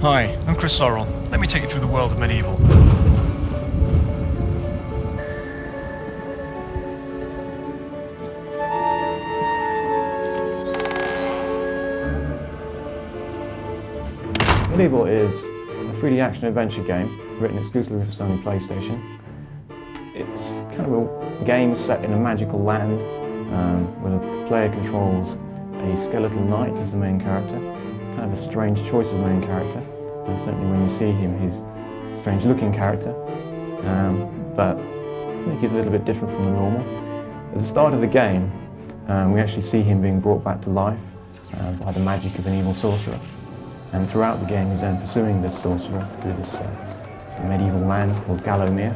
Hi, I'm Chris Sorrell. Let me take you through the world of Medieval. Medieval is a 3D action-adventure game written exclusively for Sony PlayStation. It's kind of a game set in a magical land where the player controls a skeletal knight as the main character. It's kind of a strange choice of main character, and certainly when you see him he's a strange-looking character, but I think he's a little bit different from the normal. At the start of the game, we actually see him being brought back to life by the magic of an evil sorcerer. And throughout the game he's then pursuing this sorcerer through this medieval land called Gallowmere.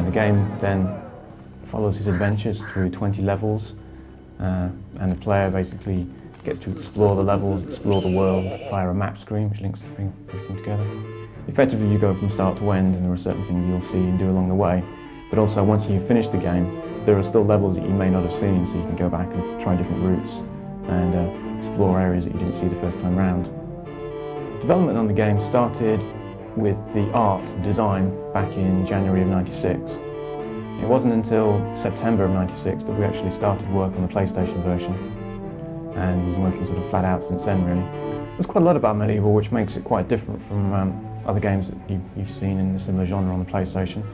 The game then follows his adventures through 20 levels, and the player basically gets to explore the levels, explore the world via a map screen which links everything together. Effectively you go from start to end, and there are certain things you'll see and do along the way, but also once you finish the game there are still levels that you may not have seen, so you can go back and try different routes and explore areas that you didn't see the first time round. Development on the game started with the art and design back in January of '96. It wasn't until September of '96 that we actually started work on the PlayStation version, and we've been working sort of flat out since then really. There's quite a lot about Medieval which makes it quite different from other games that you've seen in the similar genre on the PlayStation.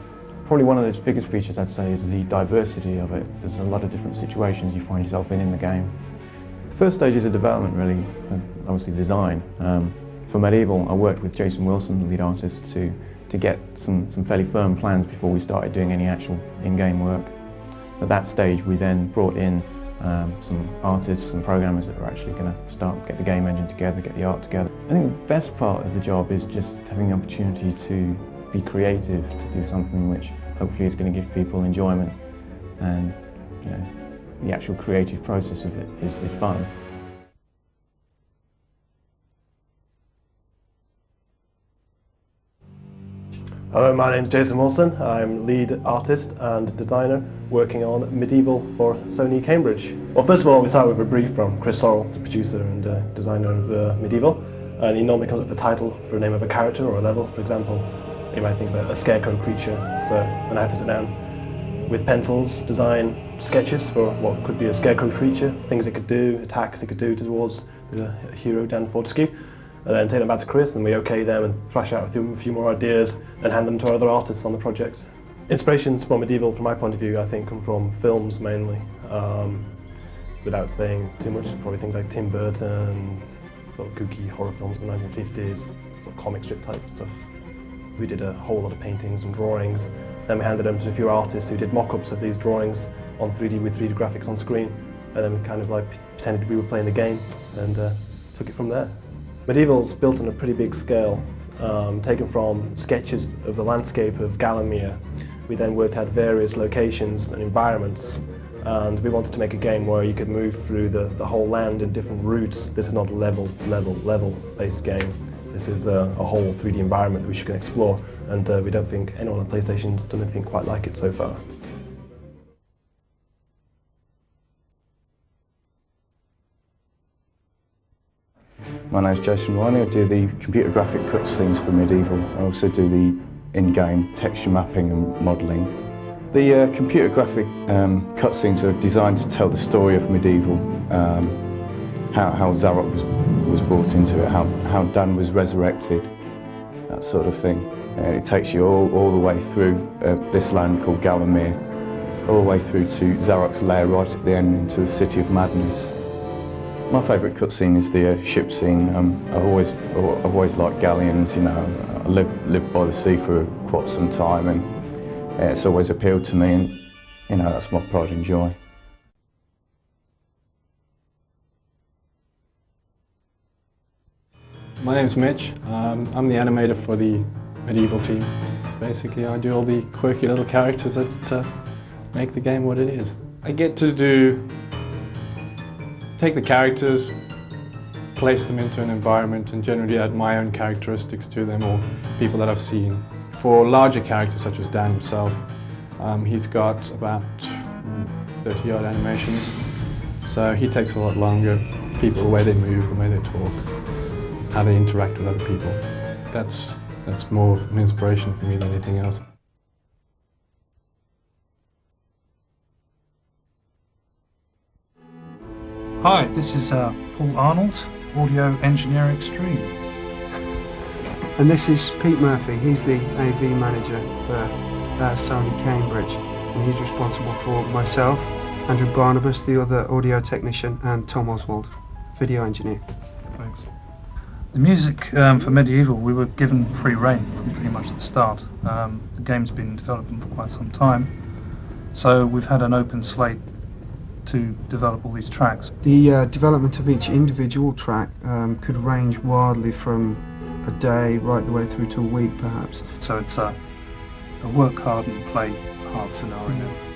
Probably one of its biggest features I'd say is the diversity of it. There's a lot of different situations you find yourself in the game. The first stages of development really, obviously design. For Medieval I worked with Jason Wilson, the lead artist, to get some fairly firm plans before we started doing any actual in-game work. At that stage we then brought in some artists and programmers that were actually going to get the game engine together, get the art together. I think the best part of the job is just having the opportunity to be creative, to do something which hopefully is going to give people enjoyment, and you know, the actual creative process of it is fun. Hello, my name's Jason Wilson. I'm lead artist and designer working on Medieval for Sony Cambridge. Well, first of all, we start with a brief from Chris Sorrell, the producer and designer of Medieval, and he normally comes up with the title for the name of a character or a level. For example, you might think of a scarecrow creature, so then I have to sit down with pencils, design sketches for what could be a scarecrow creature, things it could do, attacks it could do towards the hero Dan Fortescue, and then take them back to Chris, and we OK them and thrash out a few more ideas and hand them to our other artists on the project. Inspirations for Medieval, from my point of view, I think come from films mainly. Without saying too much, probably things like Tim Burton, sort of kooky horror films in the 1950s, sort of comic strip type stuff. We did a whole lot of paintings and drawings. Then we handed them to a few artists who did mock-ups of these drawings on 3D with 3D graphics on screen, and then we kind of like pretended we were playing the game and took it from there. Medieval's built on a pretty big scale, taken from sketches of the landscape of Gallowmere. We then worked out various locations and environments, and we wanted to make a game where you could move through the whole land in different routes. This is not a level-based game. This is a whole 3D environment that we should explore, and we don't think anyone on PlayStation's done anything quite like it so far. My name's Jason Riley. I do the computer graphic cutscenes for Medieval. I also do the in-game texture mapping and modelling. The computer graphic cutscenes are designed to tell the story of Medieval, how Zarok was brought into it, how Dan was resurrected, that sort of thing. And it takes you all the way through this land called Gallowmere, all the way through to Zarok's lair right at the end into the City of Madness. My favourite cutscene is the ship scene. I've always liked galleons, you know. I lived by the sea for quite some time, and it's always appealed to me, and you know, that's my pride and joy. My name's Mitch. I'm the animator for the Medieval team. Basically, I do all the quirky little characters that make the game what it is. I get to take the characters, place them into an environment, and generally add my own characteristics to them or people that I've seen. For larger characters such as Dan himself, he's got about 30-odd animations, so he takes a lot longer. People, the way they move, the way they talk. how they interact with other people. That's more of an inspiration for me than anything else. Hi, this is Paul Arnold, Audio Engineer Extreme. And this is Pete Murphy. He's the AV manager for Sony Cambridge, and he's responsible for myself, Andrew Barnabas, the other audio technician, and Tom Oswald, video engineer. Thanks. The music for Medieval, we were given free rein from pretty much the start. The game's been developing for quite some time, so we've had an open slate to develop all these tracks. The development of each individual track could range wildly from a day right the way through to a week perhaps. So it's a work hard and play hard scenario.